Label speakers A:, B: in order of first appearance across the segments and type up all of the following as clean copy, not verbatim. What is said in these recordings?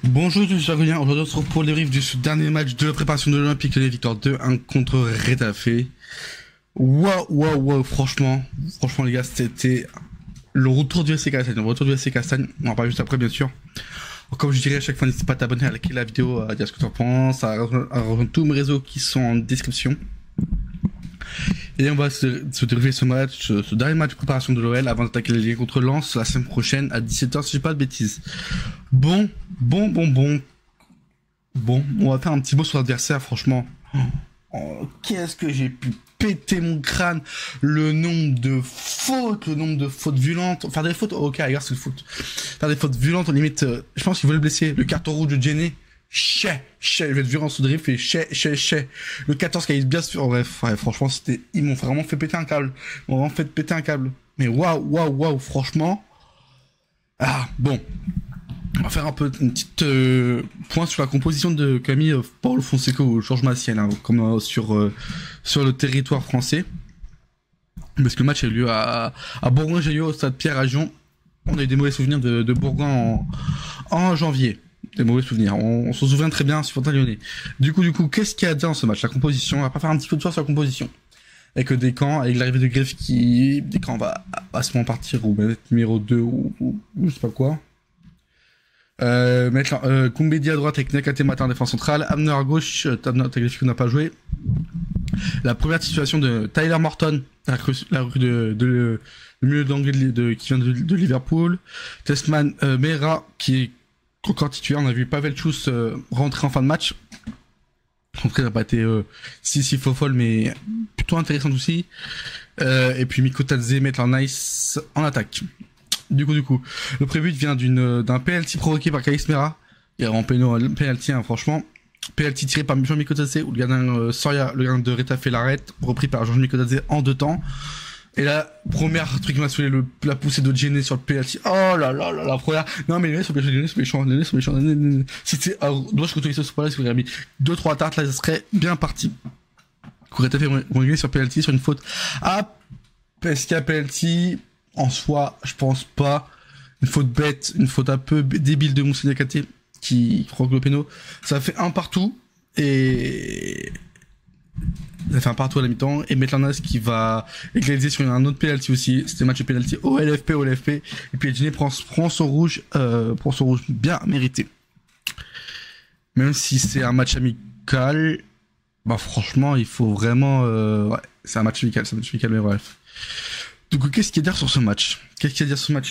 A: Bonjour tous, chers Gouliens. Aujourd'hui on se retrouve pour le débrief du dernier match de préparation de l'Olympique Lyonnais, victoire 2-1 contre Retafe. Waouh, franchement les gars, c'était le retour du SC Castagne, on en parle juste après bien sûr. Comme je dirais à chaque fois, n'hésite pas à t'abonner, à liker la vidéo, à dire ce que tu en penses, à rejoindre tous mes réseaux qui sont en description. Et on va se dérouler ce match, ce dernier match de préparation de l'OL avant d'attaquer les Ligue contre Lens la semaine prochaine à 17h si je dis pas de bêtises. Bon, on va faire un petit mot sur l'adversaire, franchement. Oh, qu'est-ce que j'ai pu péter mon crâne, le nombre de fautes violentes, faire des fautes, ok, regarde, c'est le foot. Faire des fautes violentes, limite, je pense qu'il voulait le blesser, le carton rouge de Jenny. Je vais être violent sous drift et le 14 qui a été bien sûr, bref, ouais, franchement, ils m'ont vraiment fait péter un câble. Mais waouh, franchement. Ah, bon. On va faire un peu une petite point sur la composition de Camille Paulo Fonseca ou Georges Maciel, hein, comme sur le territoire français. Parce que le match a eu lieu à Bourgoin-Jallieu au stade Pierre-Agion. On a eu des mauvais souvenirs de Bourgoin en janvier. Des mauvais souvenirs. On s'en souvient très bien, supporter lyonnais. Du coup, qu'est-ce qu'il y a à dire dans ce match? La composition. On va pas faire un petit peu de soir sur la composition. Avec Descamps, avec l'arrivée de Greff Descamps va à ce moment partir, ou mettre numéro 2, ou je sais pas quoi. Mettre Koumbedi à droite avec Nakate Mata en défense centrale, Abner à gauche, Tagliafico n'a pas joué. La première situation de Tyler Morton, la recrue de milieu d'anglais qui vient de Liverpool. Testman Meira qui est encore titulaire. On a vu Pavel Chus rentrer en fin de match. En tout cas, il n'a pas été si faux folle, mais plutôt intéressant aussi. Et puis Miko Tadze mettre en nice en attaque. Du coup, le prévu vient d'un penalty provoqué par Kalismera. Il y a vraiment penalty, hein, franchement. Penalty tiré par Jean Mikotadze, où le gardien Soria, le gardien de Retafe l'arrête, repris par Jean Mikotadze en 2 temps. Et là, première truc qui m'a saoulé, la poussée de Jenny sur le penalty. Oh là, la première. Non, mais les Lyonnais sont méchants, Si c'est, dois je continuer ce sport là, si vous avez mis 2-3 tartes, là, ça serait bien parti. Retafe vont gagner sur penalty, sur une faute. Ah, parce qu'il y a penalty. En soi, je pense pas. Une faute bête, une faute un peu débile de Moussa Diakate qui croque le péno. Ça fait un partout et ça fait un partout à la mi-temps. Et Metlanas qui va égaliser sur un autre penalty aussi. C'était match de penalty au LFP. Et puis Edgine prend son rouge bien mérité. Même si c'est un match amical, bah franchement, il faut vraiment. Ouais, c'est un match amical, mais bref. Du coup, qu'est-ce qu'il y a à dire sur ce match?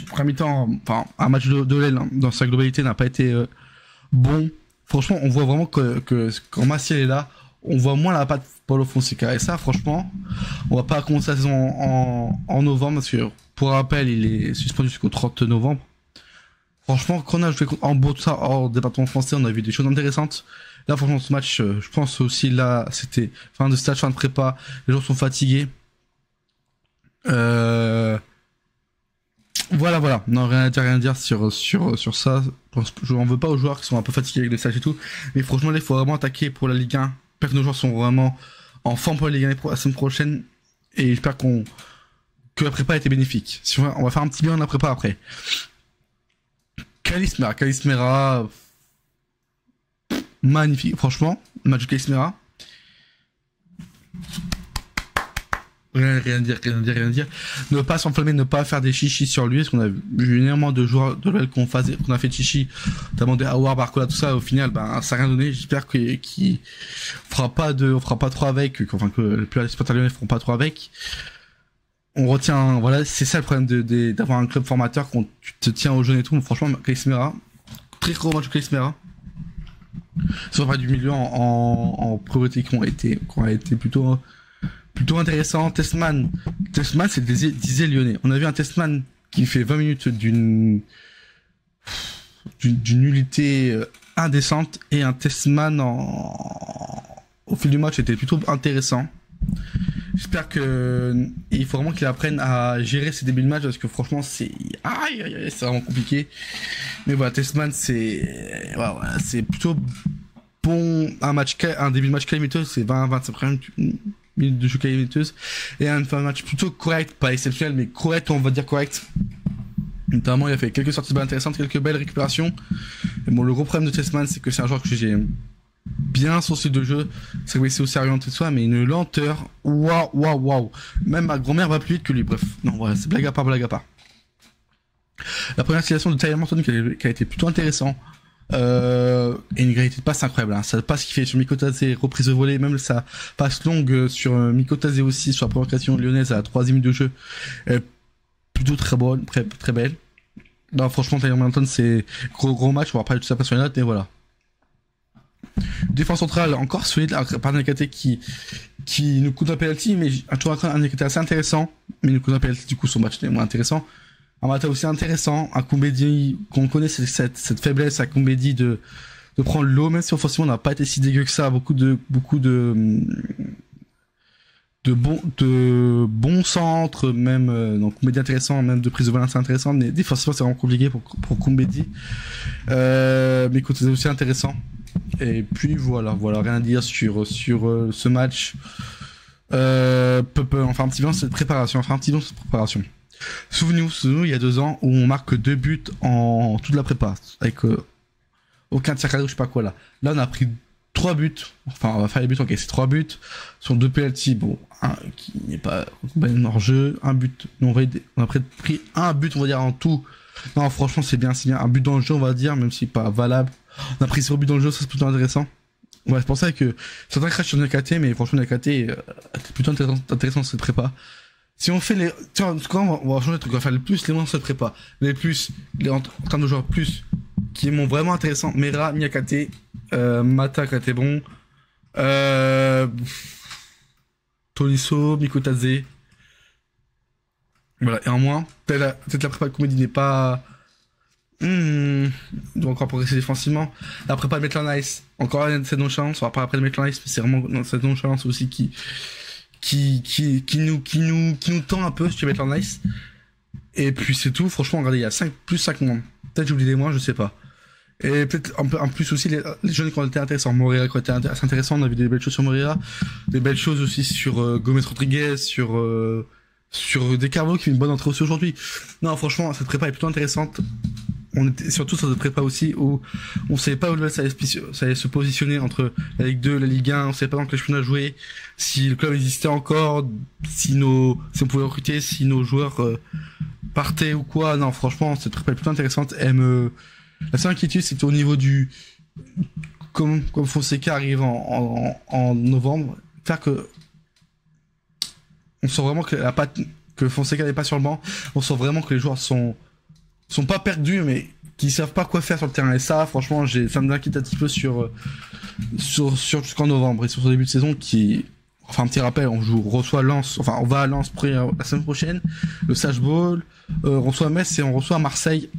A: Premier mi-temps, enfin, un match de l'El, hein, dans sa globalité, n'a pas été bon. Franchement, on voit vraiment que quand Maciel est là, on voit moins la patte Paulo Fonseca. Et ça, franchement, on va pas commencer la saison en novembre, parce que, pour rappel, il est suspendu jusqu'au 30 novembre. Franchement, quand on a joué en beau tout ça, hors département français, on a vu des choses intéressantes. Là, franchement, ce match, je pense aussi, là, c'était fin de stage, fin de prépa, les joueurs sont fatigués. Voilà. Non, rien à dire sur ça. Je n'en veux pas aux joueurs qui sont un peu fatigués avec les stages et tout. Mais franchement, là, il faut vraiment attaquer pour la Ligue 1. J'espère que nos joueurs sont vraiment en forme pour la Ligue 1 la semaine prochaine. Et j'espère que la prépa a été bénéfique. On va faire un petit bilan de la prépa après. Kalismera. Magnifique. Franchement, le match de Kalismera. Rien à dire. Ne pas s'enflammer, ne pas faire des chichis sur lui, parce qu'on a vu énormément de joueurs de l'OL qu'on a fait chichi, notamment des Aouar, Barcola, tout ça, au final, ça n'a rien donné. J'espère qu'il on fera pas trop avec, enfin, que les plus supporters lyonnais feront pas trop avec. On retient, voilà, c'est ça le problème d'avoir un club formateur, quand tu te tiens aux jeunes et tout. Mais franchement, Kalismera, très gros match de Kalismera. Sur le du milieu en priorité qui ont été plutôt intéressant. Testman, c'est disait lyonnais. On a vu un Testman qui fait 20 minutes d'une nullité indécente, et un Testman au fil du match était plutôt intéressant. J'espère il faut vraiment qu'il apprenne à gérer ses débuts de match, parce que franchement c'est vraiment compliqué. Mais voilà, Testman c'est plutôt bon. Un début de match calamiteux, c'est 20-25 minutes de jeu calamiteuse, et un match plutôt correct, pas exceptionnel mais correct, on va dire correct. Notamment, il a fait quelques sorties de balles intéressantes, quelques belles récupérations. Et bon, le gros problème de Tessman, c'est que c'est un joueur que j'ai bien son style de jeu. C'est que c'est aussi orienté de soi, mais une lenteur. Waouh, waouh, waouh. Même ma grand-mère va plus vite que lui. Bref, non, voilà, c'est blague à part, blague à part. La première situation de Tyler Morton qui a été plutôt intéressant. Et une qualité de passe incroyable. Hein. Ça passe qu'il fait sur Mikotadze, reprise de volée, même sa passe longue sur Mikotadze aussi, sur la provocation lyonnaise à la 3e minute de jeu. Plutôt très bonne, très belle. Non, franchement, Tyler Morton, c'est gros match. On va pas tout ça pas sur les notes, mais voilà. Défense centrale encore solide par Nakate qui nous coûte un penalty, mais toujours un Nakate assez intéressant, mais il nous coûte un penalty, du coup son match est moins intéressant. Un Mata aussi intéressant, un Koumbedi qu'on connaît cette faiblesse à Koumbedi de prendre l'eau, même si offensivement on n'a pas été si dégueu que ça, beaucoup de bons centres, même donc Koumbedi intéressant, même de prise de balle intéressant, mais défensivement c'est vraiment compliqué pour Koumbedi. Mais écoute, c'est aussi intéressant. Et puis voilà, rien à dire sur ce match. On fait un petit peu cette préparation. Souvenez-vous, il y a 2 ans, où on marque 2 buts en toute la prépa, avec aucun tir cadré, je sais pas quoi là. Là, on a pris 3 buts, enfin, on va faire les buts, ok, c'est 3 buts, sur 2 penalty, bon, un qui n'est pas hors jeu, un but, on a pris un but, on va dire, en tout. Non, franchement, c'est bien, un but dans le jeu, on va dire, même si pas valable. On a pris 0 buts dans le jeu, ça c'est plutôt intéressant. Ouais, c'est pour ça que certains crachent sur Nakate, mais franchement, Nakate est plutôt intéressant dans cette prépa. Si on fait les... Tiens, on va changer de truc, on va faire les plus, les moins dans cette prépa. Les plus, en termes de joueurs plus, qui m'ont vraiment intéressant. Mera, Nyakate, Mata, Kate bon. Tolisso, Mikotadze. Voilà, et en moins, peut-être la prépa de comédie n'est pas... Il doit encore progresser défensivement. La prépa de Maitland Nice, encore cette nonchalance, on va pas après de Maitland Nice, mais c'est vraiment cette nonchalance aussi qui nous tend un peu sur Maitland Nice. Et puis c'est tout, franchement, regardez, il y a 5 moins. Peut-être j'oublie des moins, je sais pas. Et peut-être en plus aussi les jeunes qui ont été intéressants. Moreira qui a été assez intéressant, on a vu des belles choses sur Moreira, des belles choses aussi sur Gomez Rodriguez, sur Descarvo qui fait une bonne entrée aussi aujourd'hui. Non, franchement, cette prépa est plutôt intéressante. On était surtout sur cette prépa aussi où on savait pas où ça allait se positionner entre la Ligue 2, la Ligue 1, on savait pas dans quel championnat jouer, si le club existait encore, si on pouvait recruter, si nos joueurs partaient ou quoi. Non, franchement, cette prépa est plutôt intéressante. La seule inquiétude, c'est au niveau comme Fonseca arrive en novembre, faire que on sent vraiment que Fonseca n'est pas sur le banc, on sent vraiment que les joueurs sont pas perdus, mais qui savent pas quoi faire sur le terrain. Et ça, franchement, ça me inquiète un petit peu sur jusqu'en novembre et sur ce début de saison enfin, un petit rappel, on reçoit Lens, enfin, on va à Lens la semaine prochaine, le Sage Bowl, on reçoit Metz et on reçoit Marseille.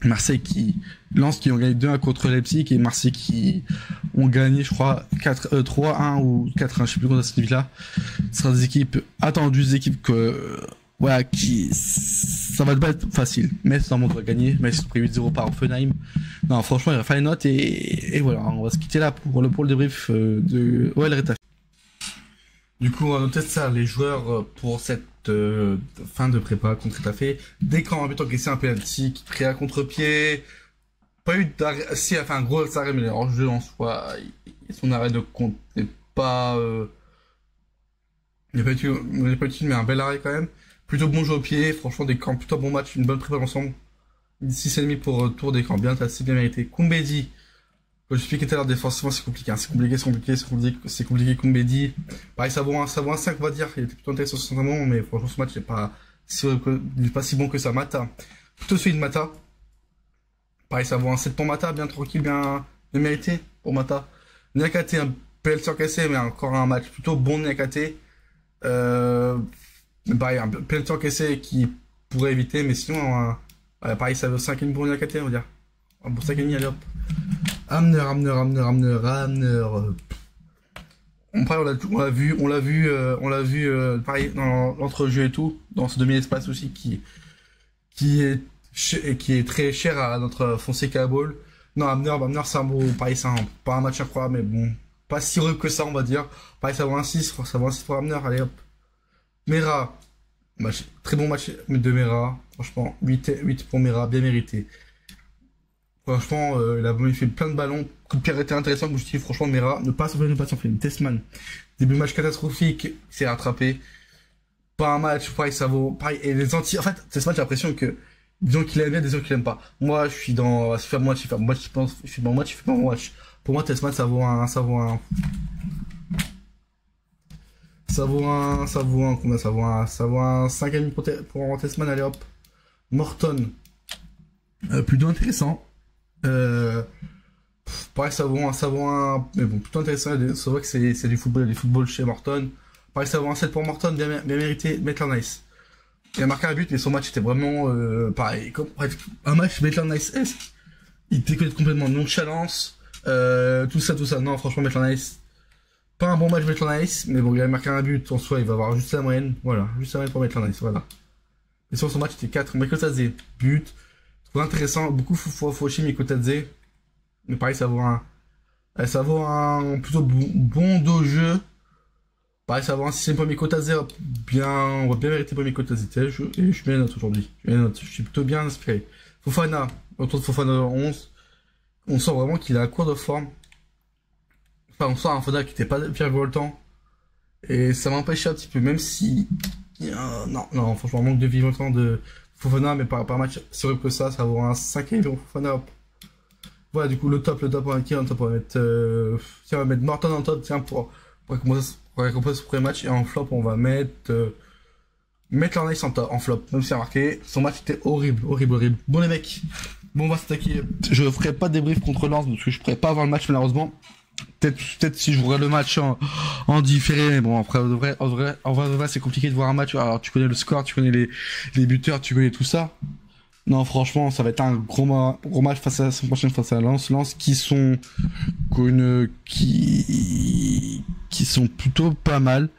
A: Lens qui ont gagné 2-1 contre Leipzig et Marseille qui ont gagné, je crois, 3-1 ou 4-1, je sais plus comment ça se dit là. Ce sera des équipes attendues, des équipes voilà, ça va pas être facile. Metz, normalement, doit gagner. Metz, ils ont pris 8-0 par Offenheim. Non, franchement, il va faire les notes et voilà, on va se quitter là pour le débrief de OL Retafe. Du coup, on va noter ça, les joueurs pour cette fin de prépa contre Retafe. Dès qu'on a un but encaissé, un penalty qui pris à contre-pied. Pas eu d'arrêt, si, enfin, un gros arrêt, mais hors jeu en soi, son arrêt de compte n'est pas, il n'y a pas eu, mais un bel arrêt quand même. Plutôt bon jeu au pied, franchement des camps, plutôt bon match, une bonne prépa ensemble. 6,5 pour tour des camps, bien tassé, bien mérité. Koumbedi, comme je expliquais tout à l'heure, défensivement c'est compliqué, hein. C'est compliqué Koumbedi. Pareil, ça vaut un 5 on va dire, il était plutôt intéressant sur ce moment, mais franchement ce match n'est pas si bon que ça. Mata, plutôt celui de Mata. Pareil, ça vaut un 7 pour Mata, bien tranquille, bien mérité pour Mata. Nyakate, un PL cassé, mais encore un match plutôt bon de Nyakate. Pareil, un penalty encaissé qui pourrait éviter, mais sinon, pareil, ça vaut 5,5 pour Nyakate, on va dire. Un bon 5,5, allez hop. Hamner. On l'a vu, pareil, dans l'entrejeu et tout, dans ce demi-espace aussi, qui est très cher à notre Fonseca Ball. Non, Hamner, c'est un beau, pareil, pas un match incroyable, mais bon, pas si heureux que ça, on va dire. Pareil, ça vaut un 6 pour Hamner, allez hop. Mera, Très bon match de Mera. Franchement, 8 pour Mera, bien mérité. Franchement, il fait plein de ballons. Coup de pied arrêté intéressant. Comme je dis, franchement, Mera, ne pas s'enflammer. Testman, début de match catastrophique, il s'est rattrapé. Pas un match, pareil, ça vaut. Pareil, et les anti. En fait, Testman, j'ai l'impression que des gens qui l'aiment bien, des gens qui l'aiment pas. Moi, je suis dans. Il fait bon match, il fait bon match, il fait bon match, il fait bon match. Pour moi, Testman, ça vaut un. Combien ça vaut un 5,5 pour Testman, allez hop. Morton, plutôt intéressant. Pareil, ça vaut un. Mais bon, plutôt intéressant. C'est vrai que c'est du football chez Morton. Pareil, ça vaut un 7 pour Morton, bien mérité. Maitland Nice. Il a marqué un but, mais son match était vraiment pareil. Un match Maitland Nice-esque. Il décolle complètement de nonchalance. Tout ça. Non, franchement, Maitland Nice. Pas un bon match Maitland Nice, mais bon, il a marqué un but. En soi, il va avoir juste la moyenne. Voilà, juste la moyenne pour Maitland Nice. Voilà. Et sur son match, c'était 4. Mikotadze, but. Trop intéressant. Beaucoup Fauché, Mikotadze. Mais pareil, ça vaut un plutôt bon dos jeu. Pareil, ça vaut un 6ème pour Mikotadze. On va bien mériter pour Mikotadze. Et je suis bien note aujourd'hui. Je suis plutôt bien inspiré. Fofana, autour de Fofana 11. On sent vraiment qu'il a un cours de forme. Enfin, on sent un Fofana qui n'était pas virevoltant. Et ça m'empêche un petit peu, même si. Non, franchement, manque de virevoltant de Fofana, mais par match, c'est vrai que ça vaut un 5ème pour Fofana. Voilà, du coup, le top, qui est en top, on va mettre, tiens, on va mettre Morton en top, tiens, pour récompenser ce premier match, et en flop, on va mettre Nice en flop, même si c'est marqué, son match était horrible. Bon, les mecs, bon, on va s'attaquer. Je ferai pas de débrief contre Lens, parce que je pourrais pas avoir le match, malheureusement. Peut-être si je regarde le match en différé, mais bon, après, en vrai, c'est compliqué de voir un match. Alors, tu connais le score, tu connais les buteurs, tu connais tout ça. Non, franchement, ça va être un gros match face à la semaine prochaine face à Lens. Lens qui sont plutôt pas mal.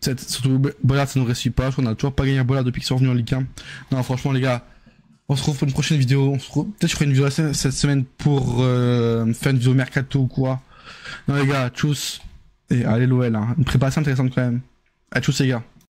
A: Surtout Bollard, ça nous réussit pas. On a toujours pas gagné un Bollard depuis qu'ils sont revenus en Ligue 1. Non, franchement, les gars, on se retrouve pour une prochaine vidéo. Peut-être que je ferai une vidéo cette semaine pour faire une vidéo mercato ou quoi. Non, les gars, tchuss. Et allez l'OL, hein. Une préparation intéressante quand même. À tchuss, les gars.